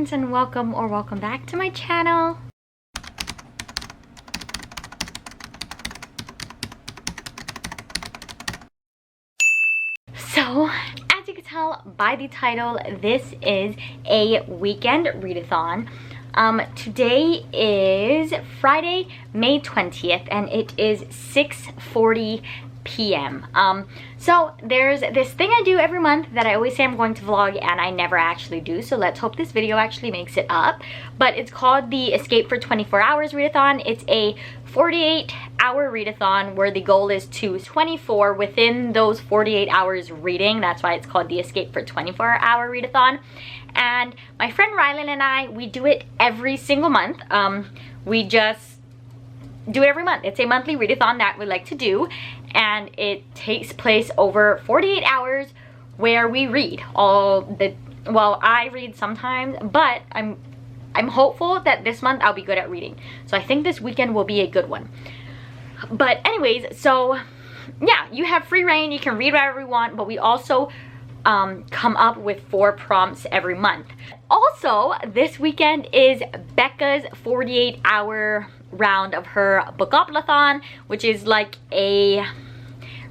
friends, and welcome back to my channel. So, as you can tell by the title, this is a weekend readathon. Today is Friday, May 20th, and it is 6:40 p.m. So there's this thing I do every month that I always say I'm going to vlog and I never actually do, so let's hope this video actually makes it up. But it's called the Escape for 24 Hours Readathon. It's a 48-hour readathon where the goal is to 24 within those 48 hours reading. That's why it's called the Escape for 24-hour readathon. And my friend Rylan and I, we do it every single month. We just do it every month. It's a monthly readathon that we like to do, and it takes place over 48 hours where we read well, I read sometimes, but I'm hopeful that this month I'll be good at reading. So I think this weekend will be a good one. But anyways, so yeah, you have free reign. You can read whatever you want, but we also come up with 4 prompts every month. Also, this weekend is Becca's 48-hour round of her Bookoplathon, which is like a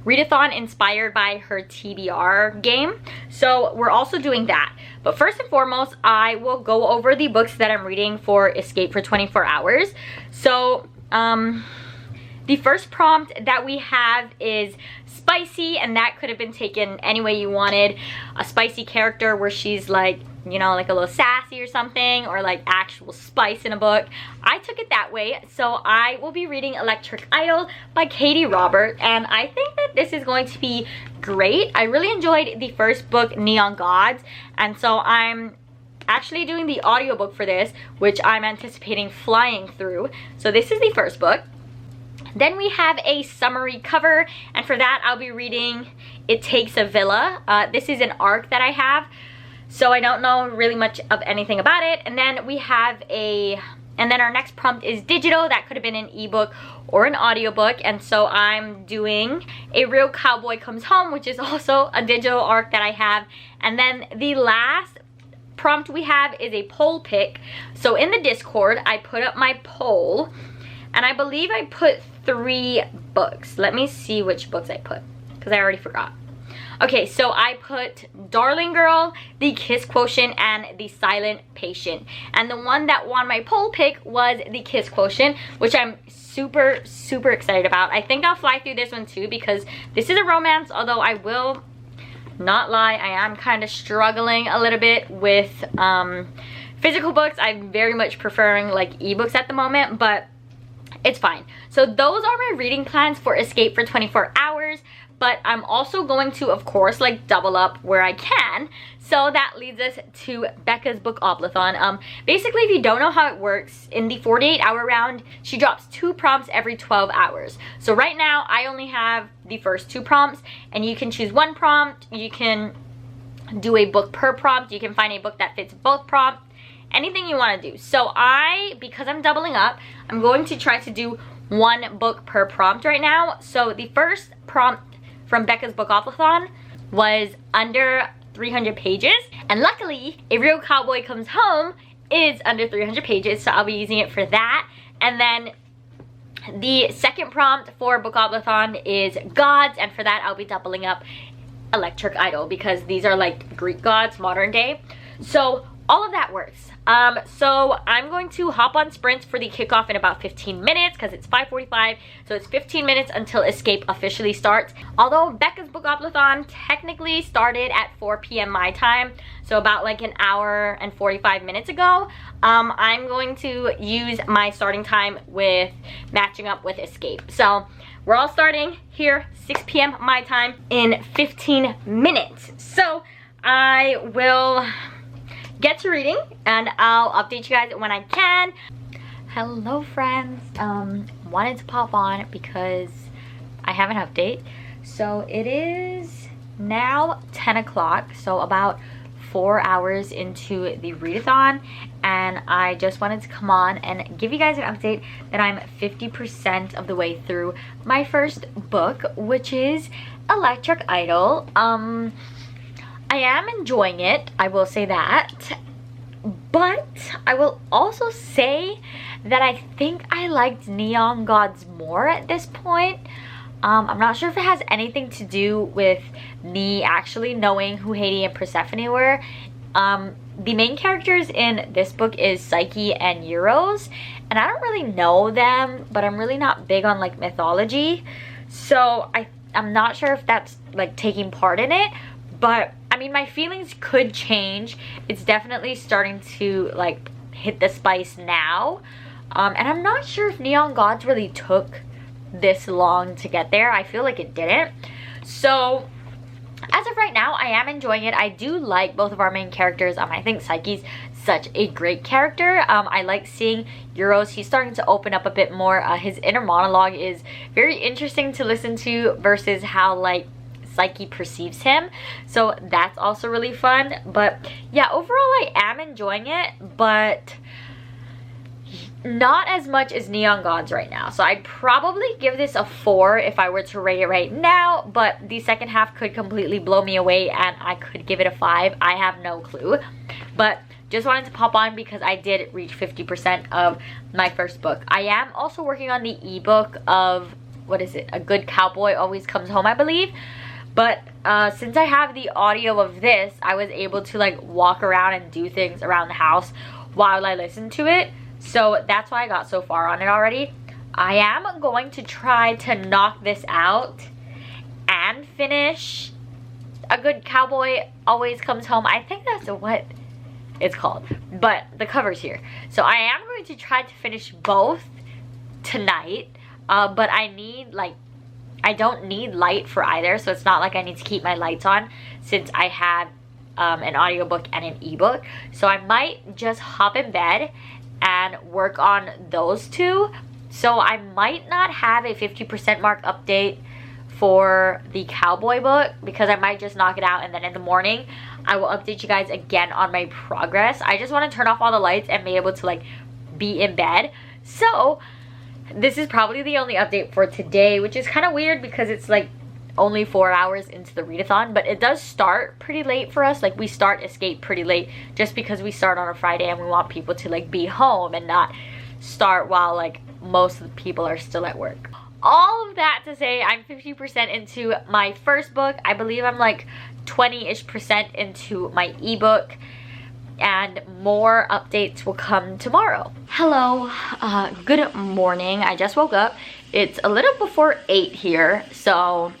readathon inspired by her TBR game. So we're also doing that. But first and foremost, I will go over the books that I'm reading for Escape for 24 Hours. So the first prompt that we have is spicy, and that could have been taken any way you wanted. A spicy character where she's like, you know, like a little sassy or something, or like actual spice in a book. I took it that way, so I will be reading Electric Idol by Katie Robert, and I think that this is going to be great. I really enjoyed the first book, Neon Gods, and so I'm actually doing the audiobook for this, which I'm anticipating flying through. So this is the first book. Then we have a summary cover, and for that I'll be reading It Takes a Villa. This is an arc that I have, so I don't know really much of anything about it. And then we have and then our next prompt is digital. That could have been an ebook or an audiobook, and so I'm doing A Real Cowboy Comes Home, which is also a digital arc that I have. And then the last prompt we have is a poll pick. So in the Discord, I put up my poll, and I believe I put 3 books. Let me see which books I put, because I already forgot. Okay, so I put Darling Girl, The Kiss Quotient, and The Silent Patient. And the one that won my poll pick was The Kiss Quotient, which I'm super, super excited about. I think I'll fly through this one too, because this is a romance, although I will not lie, I am kind of struggling a little bit with physical books. I'm very much preferring like ebooks at the moment, but it's fine. So those are my reading plans for Escape for 24 Hours, but I'm also going to, of course, like double up where I can. So that leads us to Becca's Bookoplathon. Basically, if you don't know how it works, in the 48-hour round, she drops 2 prompts every 12 hours. So right now, I only have the first 2 prompts, and you can choose 1 prompt. You can do a book per prompt. You can find a book that fits both prompts. Anything you want to do. So because I'm doubling up, I'm going to try to do 1 book per prompt right now. So the first prompt from Becca's Bookoplathon was under 300 pages, and luckily A Real Cowboy Comes Home is under 300 pages, so I'll be using it for that. And then the second prompt for Bookoplathon is gods, and for that I'll be doubling up Electric Idol, because these are like Greek gods, modern day. So all of that works. So I'm going to hop on sprints for the kickoff in about 15 minutes, because it's 5:45, so it's 15 minutes until Escape officially starts. Although Becca's Bookoplathon technically started at 4 p.m. my time, so about like an hour and 45 minutes ago, I'm going to use my starting time with matching up with Escape. So we're all starting here 6 p.m. my time in 15 minutes. So I will get to reading, and I'll update you guys when I can. Hello friends, wanted to pop on because I have an update. So it is now 10 o'clock, so about 4 hours into the readathon, and I just wanted to come on and give you guys an update that I'm 50% of the way through my first book, which is Electric Idol. I am enjoying it, I will say that. But I will also say that I think I liked Neon Gods more at this point. I'm not sure if it has anything to do with me actually knowing who Hades and Persephone were. The main characters in this book is Psyche and Euros, and I don't really know them, but I'm really not big on like mythology, so I'm not sure if that's like taking part in it. But I mean, my feelings could change. It's definitely starting to like hit the spice now, and I'm not sure if Neon Gods really took this long to get there. I feel like it didn't. So as of right now, I am enjoying it. I do like both of our main characters. I think Psyche's such a great character. I like seeing Euros. He's starting to open up a bit more. His inner monologue is very interesting to listen to versus how like Psyche perceives him. So that's also really fun. But yeah, overall I am enjoying it, but not as much as Neon Gods right now. So I'd probably give this a 4 if I were to rate it right now, but the second half could completely blow me away and I could give it a 5. I have no clue. But just wanted to pop on because I did reach 50% of my first book. I am also working on the ebook of, what is it? A Good Cowboy Always Comes Home, I believe. But since I have the audio of this, I was able to like walk around and do things around the house while I listened to it. So that's why I got so far on it already. I am going to try to knock this out and finish A Good Cowboy Always Comes Home. I think that's what it's called, but the cover's here. So I am going to try to finish both tonight, but I don't need light for either, so it's not like I need to keep my lights on since I have an audiobook and an ebook. So I might just hop in bed and work on those two. So I might not have a 50% mark update for the cowboy book because I might just knock it out, and then in the morning I will update you guys again on my progress. I just want to turn off all the lights and be able to like be in bed. So this is probably the only update for today, which is kind of weird because it's like only 4 hours into the readathon, but it does start pretty late for us. Like we start Escape pretty late just because we start on a Friday and we want people to like be home and not start while like most of the people are still at work. All of that to say, I'm 50% into my first book. I believe I'm like 20-ish% into my ebook, and more updates will come tomorrow. Hello, good morning. I just woke up. It's a little before 8 here, so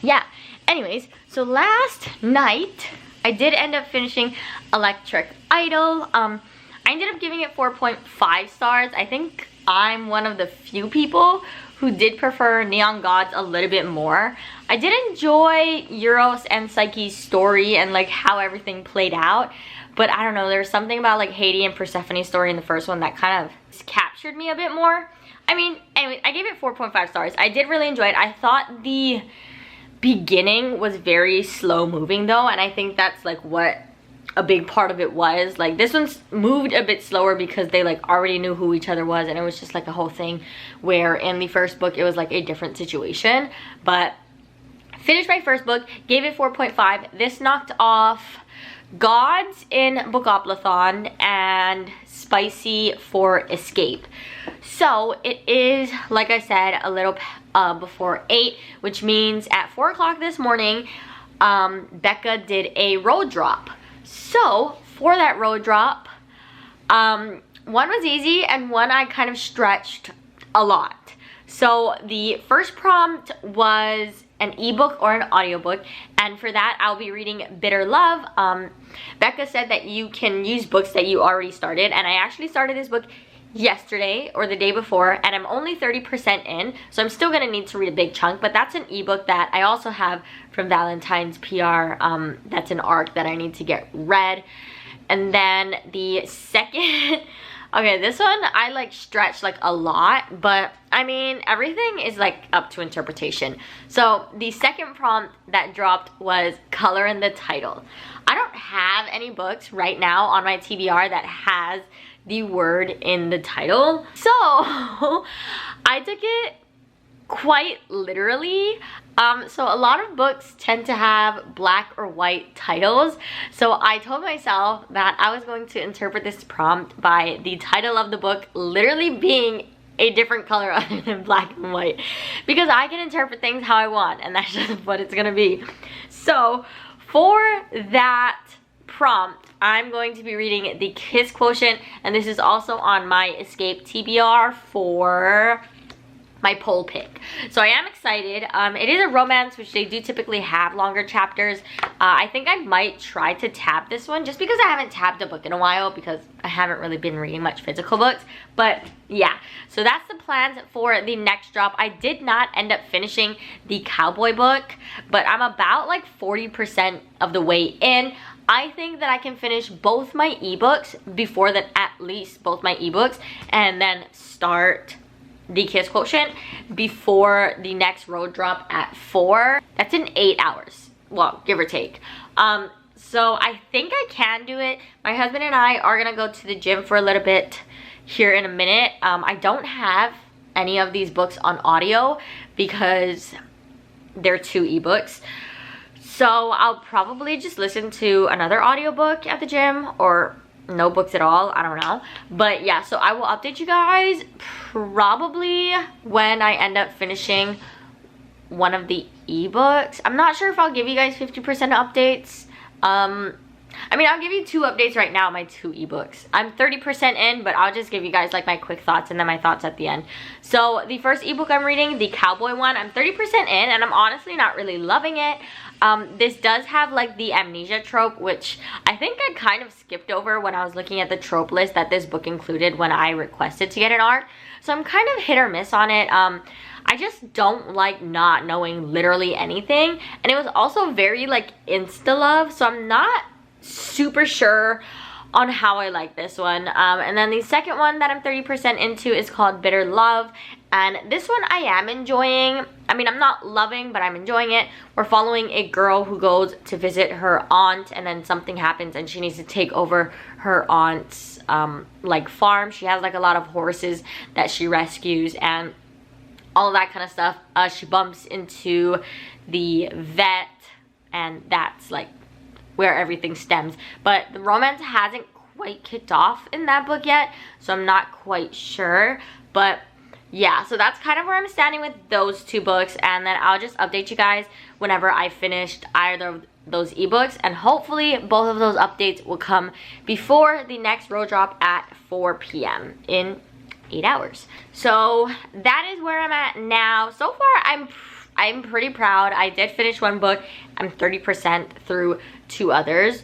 yeah. Anyways, so last night I did end up finishing Electric Idol. I ended up giving it 4.5 stars. I think I'm one of the few people who did prefer Neon Gods a little bit more. I did enjoy Euros and Psyche's story and like how everything played out, but I don't know, there's something about like Hades and Persephone's story in the first one that kind of captured me a bit more. I mean, anyway, I gave it 4.5 stars. I did really enjoy it. I thought the beginning was very slow moving though, and I think that's like what a big part of it was. Like this one's moved a bit slower because they like already knew who each other was, and it was just like a whole thing where in the first book it was like a different situation. But finished my first book, gave it 4.5. This knocked off Gods in Bookopalathon and Spicy for Escape. So it is, like I said, a little before 8, which means at 4 o'clock this morning, Becca did a road drop. So for that road drop, one was easy and one I kind of stretched a lot. So the first prompt was an ebook or an audiobook, and for that I'll be reading Bitter Love. Becca said that you can use books that you already started, and I actually started this book yesterday or the day before, and I'm only 30% in, so I'm still gonna need to read a big chunk, but that's an ebook that I also have from Valentine's PR. That's an arc that I need to get read. And then the second okay, this one I like stretched like a lot, but I mean everything is like up to interpretation. So the second prompt that dropped was color in the title. I don't have any books right now on my TBR that has the word in the title, so I took it quite literally. So a lot of books tend to have black or white titles. So I told myself that I was going to interpret this prompt by the title of the book literally being a different color other than black and white, because I can interpret things how I want, and that's just what it's gonna be. So for that prompt, I'm going to be reading The Kiss Quotient, and this is also on my Escape TBR for my poll pick. So I am excited. It is a romance, which they do typically have longer chapters. I think I might try to tab this one just because I haven't tabbed a book in a while, because I haven't really been reading much physical books. But yeah, so that's the plans for the next drop. I did not end up finishing the cowboy book, but I'm about like 40% of the way in. I think that I can finish both my ebooks before that, at least both my ebooks, and then start The Kiss Quotient before the next road drop at 4. That's in 8 hours, well, give or take. So I think I can do it. My husband and I are gonna go to the gym for a little bit here in a minute. I don't have any of these books on audio because they're 2 ebooks. So I'll probably just listen to another audiobook at the gym, or no books at all, I don't know. But yeah, so I will update you guys probably when I end up finishing one of the ebooks. I'm not sure if I'll give you guys 50% updates. I mean, I'll give you 2 updates right now, my 2 ebooks. I'm 30% in, but I'll just give you guys like my quick thoughts and then my thoughts at the end. So the first ebook I'm reading, the cowboy one, I'm 30% in, and I'm honestly not really loving it. This does have like the amnesia trope, which I think I kind of skipped over when I was looking at the trope list that this book included when I requested to get an ARC. So I'm kind of hit or miss on it. I just don't like not knowing literally anything. And it was also very like insta-love, so I'm not super sure on how I like this one. And then the second one that I'm 30% into is called Bitter Love, and this one I am enjoying. I mean, I'm not loving, but I'm enjoying it. We're following a girl who goes to visit her aunt, and then something happens and she needs to take over her aunt's like farm. She has like a lot of horses that she rescues and all of that kind of stuff. She bumps into the vet, and that's like where everything stems. But the romance hasn't quite kicked off in that book yet, so I'm not quite sure. But yeah, so that's kind of where I'm standing with those 2 books, and then I'll just update you guys whenever I finished either of those ebooks, and hopefully both of those updates will come before the next road drop at 4 p.m. in 8 hours. So that is where I'm at now. So far I'm pretty proud. I did finish 1 book. I'm 30% through 2 others.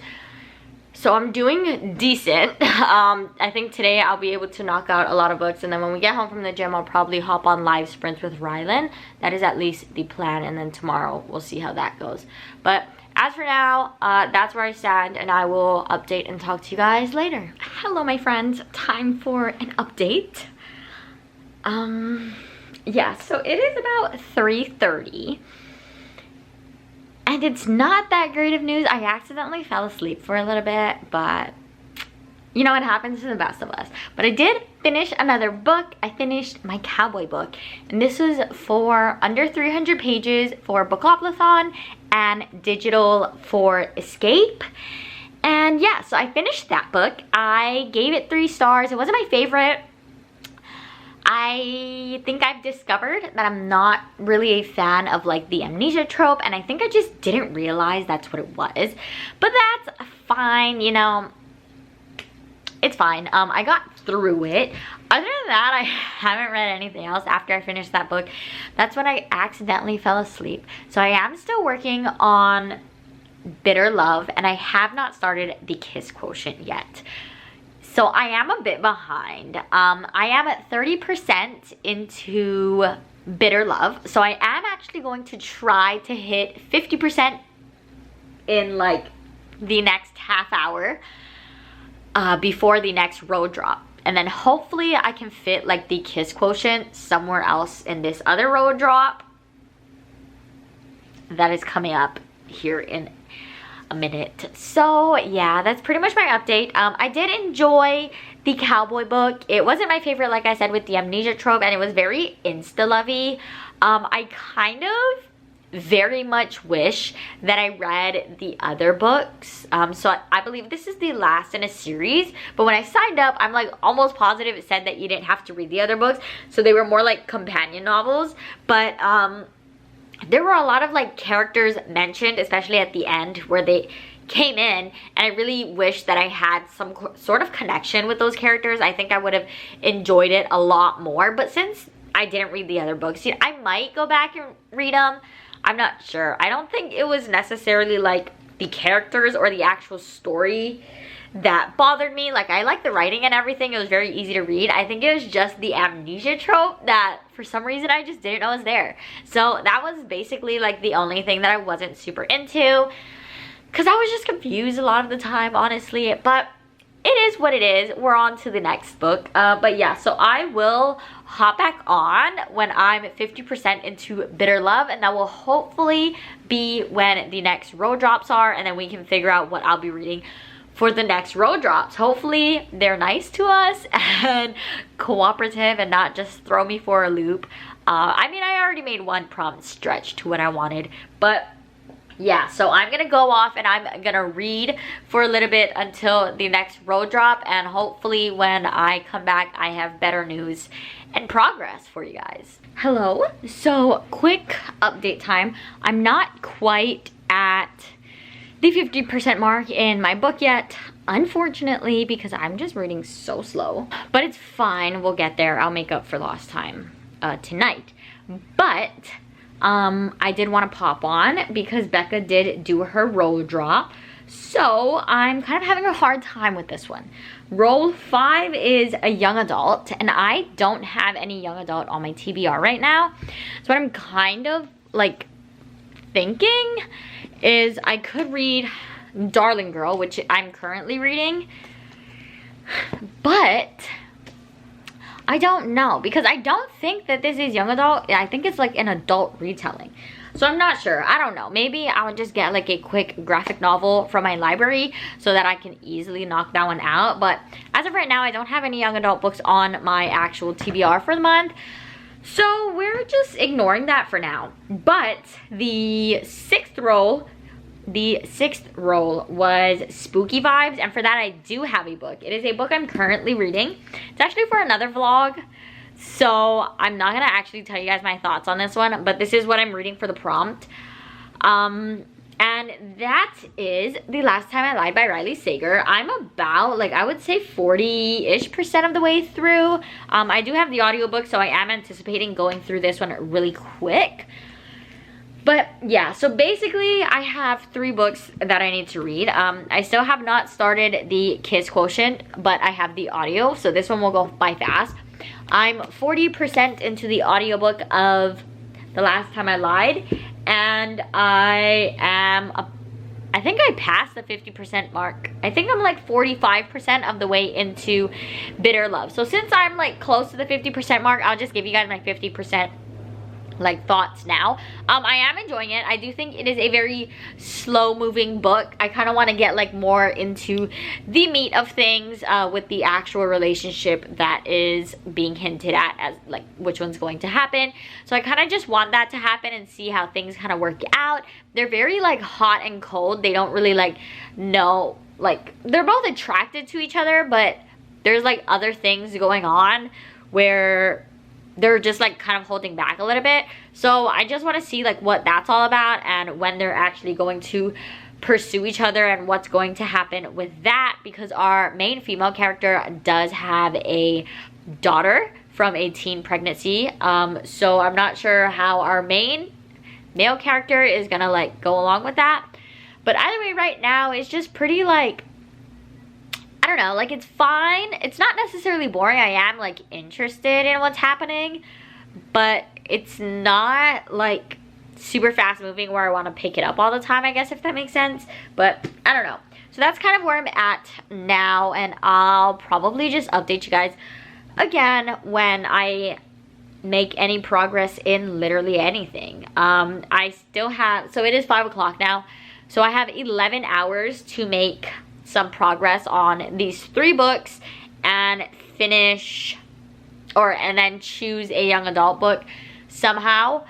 So I'm doing decent. I think today I'll be able to knock out a lot of books, and then when we get home from the gym, I'll probably hop on live sprints with Rylan. That is at least the plan, and then tomorrow we'll see how that goes. But as for now, that's where I stand, and I will update and talk to you guys later. Hello, my friends. Time for an update. Yeah, so it is about 3:30. And it's not that great of news. I accidentally fell asleep for a little bit, but you know what happens to the best of us. But I did finish another book. I finished my cowboy book, and this was for under 300 pages for Readathon and digital for Escape. And yeah, so I finished that book. I gave it 3 stars. It wasn't my favorite. I think I've discovered that I'm not really a fan of like the amnesia trope, and I think I just didn't realize that's what it was. But that's fine, you know, it's fine. I got through it. Other than that, I haven't read anything else after I finished that book. That's when I accidentally fell asleep. So I am still working on Bitter Love, and I have not started The Kiss Quotient yet. So I am a bit behind. I am at 30% into Bitter Love. So I am actually going to try to hit 50% in like the next half hour before the next road drop. And then hopefully I can fit like the Kiss Quotient somewhere else in this other road drop that is coming up here in a minute. So yeah, that's pretty much my update. I did enjoy the cowboy book. It wasn't my favorite, like I said, with the amnesia trope, and it was very insta-lovey. I kind of very much wish that I read the other books. So I believe this is the last in a series, but when I signed up, I'm like almost positive it said that you didn't have to read the other books, so they were more like companion novels. But there were a lot of like characters mentioned, especially at the end where they came in, and I really wish that I had some sort of connection with those characters. I think I would have enjoyed it a lot more, but since I didn't read the other books, I might go back and read them. I'm not sure. I don't think it was necessarily like the characters or the actual story that bothered me. Like, I like the writing and everything. It was very easy to read. I think it was just the amnesia trope that for some reason I just didn't know was there. So that was basically like the only thing that I wasn't super into, because I was just confused a lot of the time, honestly. But it is what it is. We're on to the next book. But yeah, so I will hop back on when I'm 50% into Bitter Love, and that will hopefully be when the next road drops are, and then we can figure out what I'll be reading for the next road drops. Hopefully they're nice to us and cooperative and not just throw me for a loop. I mean, I already made one prompt stretch to what I wanted, but yeah, so I'm gonna go off and I'm gonna read for a little bit until the next road drop, and hopefully when I come back I have better news and progress for you guys. Hello, so quick update time. I'm not quite at the 50% mark in my book yet, unfortunately, because I'm just reading so slow, but it's fine, we'll get there. I'll make up for lost time tonight. But I did want to pop on because Becca did do her roll drop, so I'm kind of having a hard time with this one. Roll 5 is a young adult, and I don't have any young adult on my TBR right now. So what I'm kind of like thinking is I could read Darling Girl, which I'm currently reading, but I don't know, because I don't think that this is young adult. I think it's like an adult retelling. So I'm not sure. I don't know. Maybe I would just get like a quick graphic novel from my library so that I can easily knock that one out. But as of right now, I don't have any young adult books on my actual TBR for the month. So we're just ignoring that for now. But the sixth roll was Spooky Vibes, and for that I do have a book. It is a book I'm currently reading. It's actually for another vlog, so I'm not gonna actually tell you guys my thoughts on this one, but this is what I'm reading for the prompt. And that is The Last Time I Lied by Riley Sager. I'm about, like, I would say 40-ish% of the way through. I do have the audiobook, so I am anticipating going through this one really quick. But yeah, so basically I have 3 books that I need to read. I still have not started the Kiss Quotient, but I have the audio, so this one will go by fast. I'm 40% into the audiobook of The Last Time I Lied, and I think I passed the 50% mark. I think I'm like 45% of the way into Bitter Love. So since I'm like close to the 50% mark, I'll just give you guys my 50% like thoughts now. I am enjoying it. I do think it is a very slow moving book. I kind of want to get like more into the meat of things with the actual relationship that is being hinted at, as like which one's going to happen. So I kind of just want that to happen and see how things kind of work out. They're very like hot and cold. They don't really like know, like they're both attracted to each other, but there's like other things going on where they're just like kind of holding back a little bit. So I just want to see like what that's all about and when they're actually going to pursue each other and what's going to happen with that, because our main female character does have a daughter from a teen pregnancy. So I'm not sure how our main male character is gonna like go along with that. But either way, right now it's just pretty like, I don't know, like it's fine. It's not necessarily boring. I am like interested in what's happening, but it's not like super fast moving where I want to pick it up all the time, I guess, if that makes sense. But I don't know. So that's kind of where I'm at now, and I'll probably just update you guys again when I make any progress in literally anything. I still have, so it is 5 o'clock now. So I have 11 hours to make some progress on these 3 books and finish, and then choose a young adult book somehow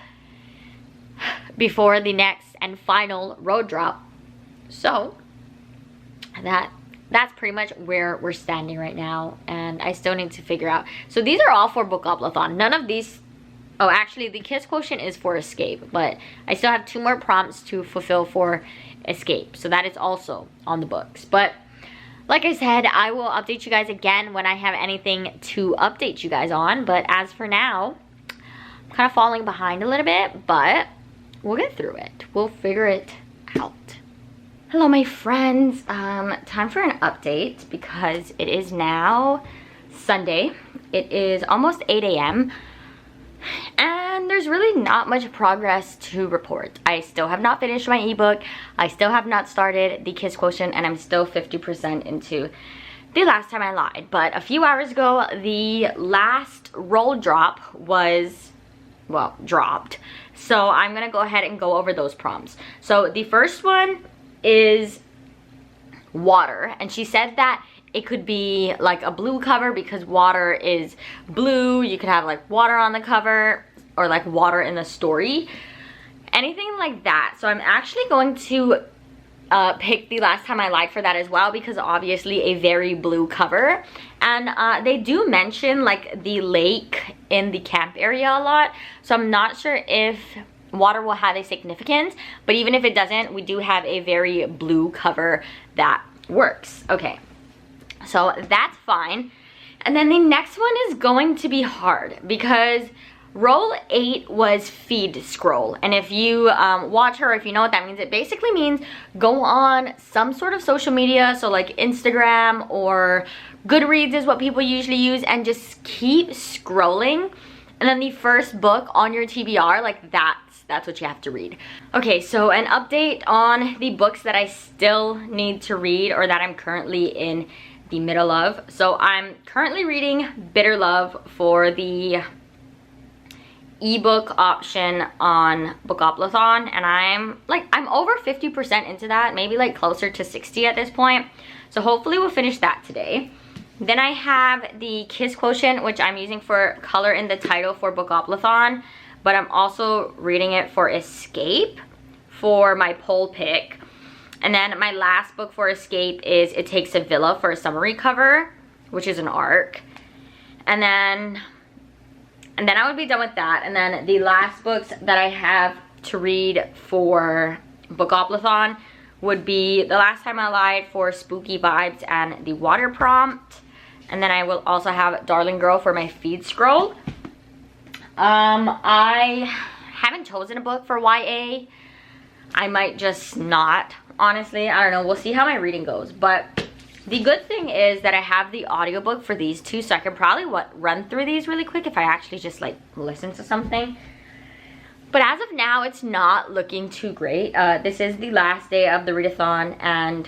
before the next and final road drop. So that's pretty much where we're standing right now, and I still need to figure out. So these are all for Book-Up-Lathon. None of these, oh, actually the Kiss Quotient is for Escape, but I still have 2 more prompts to fulfill for Escape, so that is also on the books. But like I said, I will update you guys again when I have anything to update you guys on. But as for now, I'm kind of falling behind a little bit, but we'll get through it. We'll figure it out. Hello, my friends. Time for an update because it is now Sunday. It is almost 8 a.m. and there's really not much progress to report. I still have not finished my ebook. I still have not started the Kiss Quotient, and I'm still 50% into The Last Time I Lied. But a few hours ago, the last roll drop was, well, dropped. So I'm gonna go ahead and go over those prompts. So the first one is water, and she said that it could be like a blue cover because water is blue. You could have like water on the cover or like water in the story, anything like that. So I'm actually going to pick The Last Time I Lied for that as well, because obviously a very blue cover. And they do mention like the lake in the camp area a lot, so I'm not sure if water will have a significance, but even if it doesn't, we do have a very blue cover that works. Okay, so that's fine. And then the next one is going to be hard because roll 8 was feed scroll, and if you watch her, if you know what that means, it basically means go on some sort of social media, so like Instagram or Goodreads is what people usually use, and just keep scrolling, and then the first book on your TBR, like that's what you have to read. Okay, so an update on the books that I still need to read, or that I'm currently in the middle of. So I'm currently reading Bitter Love for the ebook option on Book-Up-Lathon, and I'm over 50% into that, maybe like closer to 60 at this point. So hopefully we'll finish that today. Then I have the Kiss Quotient, which I'm using for color in the title for Book-Up-Lathon, but I'm also reading it for Escape for my poll pick. And then my last book for Escape is It Takes a Villa for a summary cover, which is an arc. And then I would be done with that. And then the last books that I have to read for Book-Up-Lathon would be The Last Time I Lied for spooky vibes and the water prompt. And then I will also have Darling Girl for my feed scroll. I haven't chosen a book for YA. I might just not, honestly. I don't know. We'll see how my reading goes. But the good thing is that I have the audiobook for these 2, so I can probably run through these really quick if I actually just like listen to something. But as of now, it's not looking too great. This is the last day of the readathon, and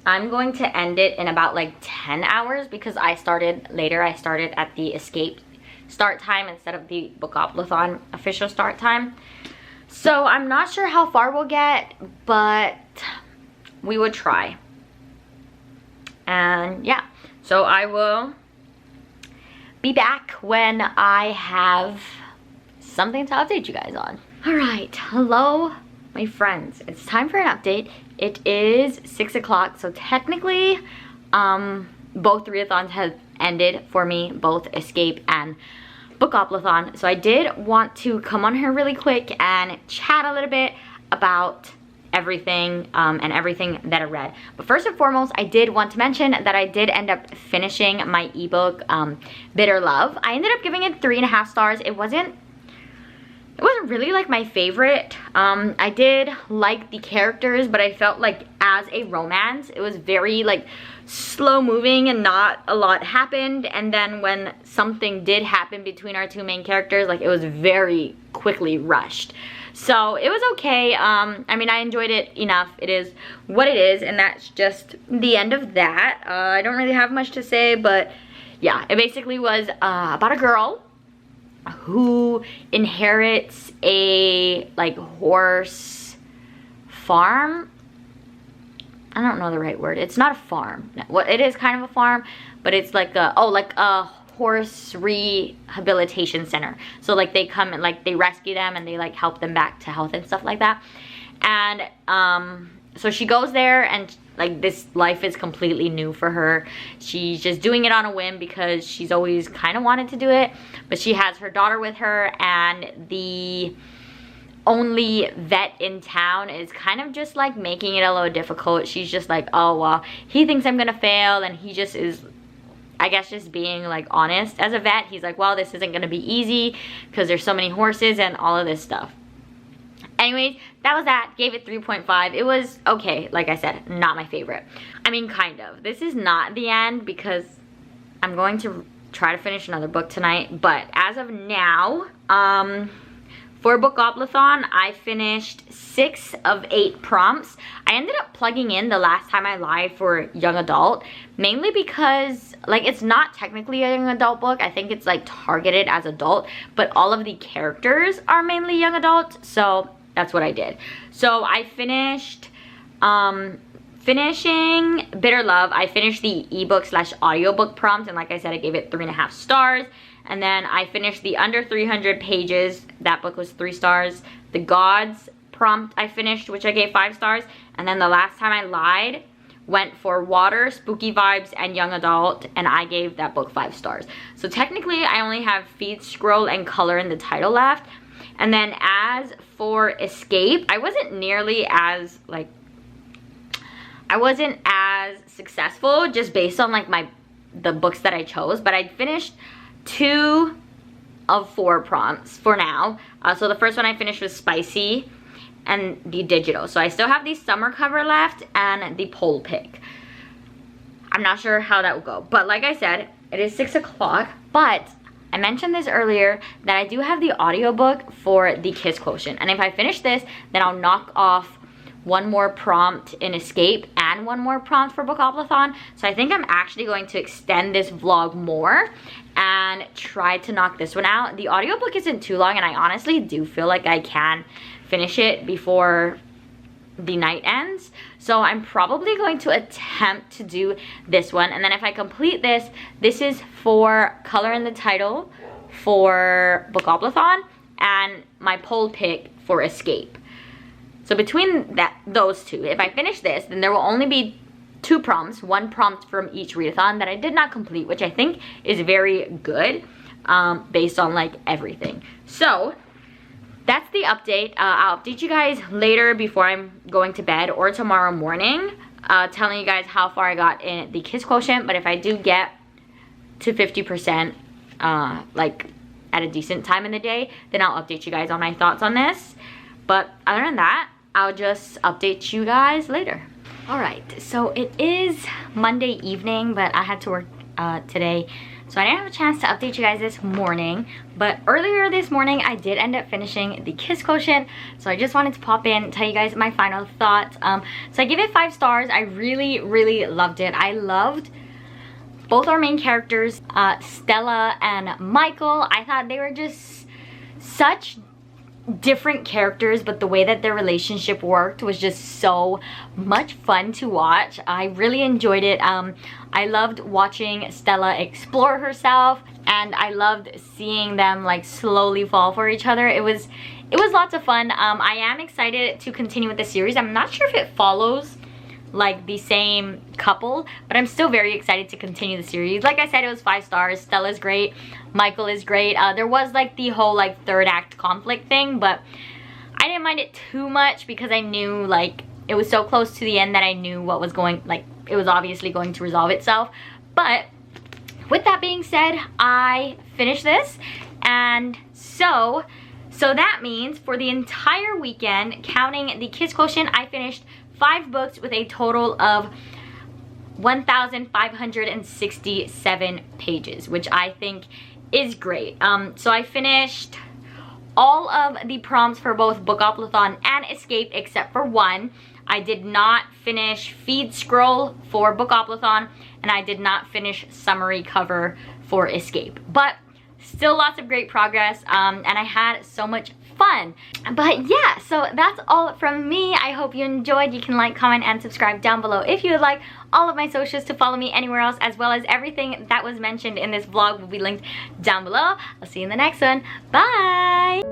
I'm going to end it in about like 10 hours because I started later. I started at the Escape start time instead of the Book-Up-Lathon official start time. So I'm not sure how far we'll get, but we would try. And yeah, so I will be back when I have something to update you guys on. All right, hello, my friends. It's time for an update. It is 6 o'clock, so technically, both readathons have ended for me, both Escape and Book-Up-Lathon. So I did want to come on here really quick and chat a little bit about everything and everything that I read. But first and foremost, I did want to mention that I did end up finishing my ebook, Bitter Love. I ended up giving it 3.5 stars. It wasn't really like my favorite. I did like the characters, but I felt like as a romance, it was very like slow moving and not a lot happened. And then when something did happen between our 2 main characters, like it was very quickly rushed. So it was okay. I mean, I enjoyed it enough. It is what it is, and that's just the end of that. I don't really have much to say, but yeah, it basically was about a girl who inherits a like horse farm I don't know the right word. It's not a farm. Well, it is kind of a farm, but it's like a, oh, like a horse rehabilitation center. So like they come and like they rescue them and they like help them back to health and stuff like that. And so she goes there, and like this life is completely new for her. She's just doing it on a whim because she's always kind of wanted to do it, but she has her daughter with her, and the only vet in town is kind of just like making it a little difficult. She's just like, oh well, he thinks I'm gonna fail, and he just is, I guess, just being like honest as a vet. He's like, well, this isn't gonna be easy because there's so many horses and all of this stuff. Anyways, that was that. Gave it 3.5. It was okay, like I said, not my favorite. I mean, kind of. This is not the end because I'm going to try to finish another book tonight, but as of now, for Bookgoblethon, I finished 6 of 8 prompts. I ended up plugging in the last time I lied for young adult, mainly because like it's not technically a young adult book. I think it's like targeted as adult, but all of the characters are mainly young adult, so that's what I did. So I finished finishing Bitter Love. I finished the ebook / audiobook prompt, and like I said, I gave it 3.5 stars. And then I finished the under 300 pages. That book was 3 stars. The Gods prompt I finished, which I gave 5 stars. And then the last time I lied went for water, spooky vibes, and young adult, and I gave that book 5 stars. So technically I only have feed, scroll, and color in the title left. And then as for Escape, I wasn't nearly as like, I wasn't as successful just based on like the books that I chose, but I finished 2 of 4 prompts for now. So the first one I finished was Spicy and the Digital. So I still have the summer cover left and the poll pick. I'm not sure how that will go, but like I said, it is 6 o'clock, but I mentioned this earlier that I do have the audiobook for the Kiss Quotient, and if I finish this, then I'll knock off 1 more prompt in Escape and 1 more prompt for Bookgoblethon. So I think I'm actually going to extend this vlog more and try to knock this one out. The audiobook isn't too long, and I honestly do feel like I can finish it before the night ends. So I'm probably going to attempt to do this one, and then if I complete this, this is for color in the title for Bookgoblethon and my poll pick for Escape. So between those 2, if I finish this, then there will only be 2 prompts, 1 prompt from each readathon that I did not complete, which I think is very good based on like everything. So that's the update. I'll update you guys later before I'm going to bed or tomorrow morning, telling you guys how far I got in the Kiss Quotient. But if I do get to 50% like at a decent time in the day, then I'll update you guys on my thoughts on this. But other than that, I'll just update you guys later. Alright, so it is Monday evening, but I had to work today, so I didn't have a chance to update you guys this morning. But earlier this morning, I did end up finishing the Kiss Quotient, so I just wanted to pop in and tell you guys my final thoughts. So I give it 5 stars. I really, really loved it. I loved both our main characters, Stella and Michael. I thought they were just such different characters, but the way that their relationship worked was just so much fun to watch. I really enjoyed it. I loved watching Stella explore herself, and I loved seeing them like slowly fall for each other. It was lots of fun. I am excited to continue with the series. I'm not sure if it follows like the same couple, but I'm still very excited to continue the series. Like I said, it was 5 stars. Stella's great, Michael is great. There was like the whole like 3rd act conflict thing, but I didn't mind it too much because I knew like it was so close to the end that I knew what was going, like it was obviously going to resolve itself. But with that being said, I finished this, and so that means for the entire weekend, counting the Kiss Quotient, I finished 5 books with a total of 1,567 pages, which I think is great. So I finished all of the prompts for both Bookgoblethon and Escape except for 1. I did not finish Feed Scroll for Bookgoblethon, and I did not finish Summary Cover for Escape. But still lots of great progress, and I had so much fun. But yeah, so that's all from me. I hope you enjoyed. You can like, comment, and subscribe down below if you would like. All of my socials to follow me anywhere else, as well as everything that was mentioned in this vlog will be linked down below. I'll see you in the next one. Bye!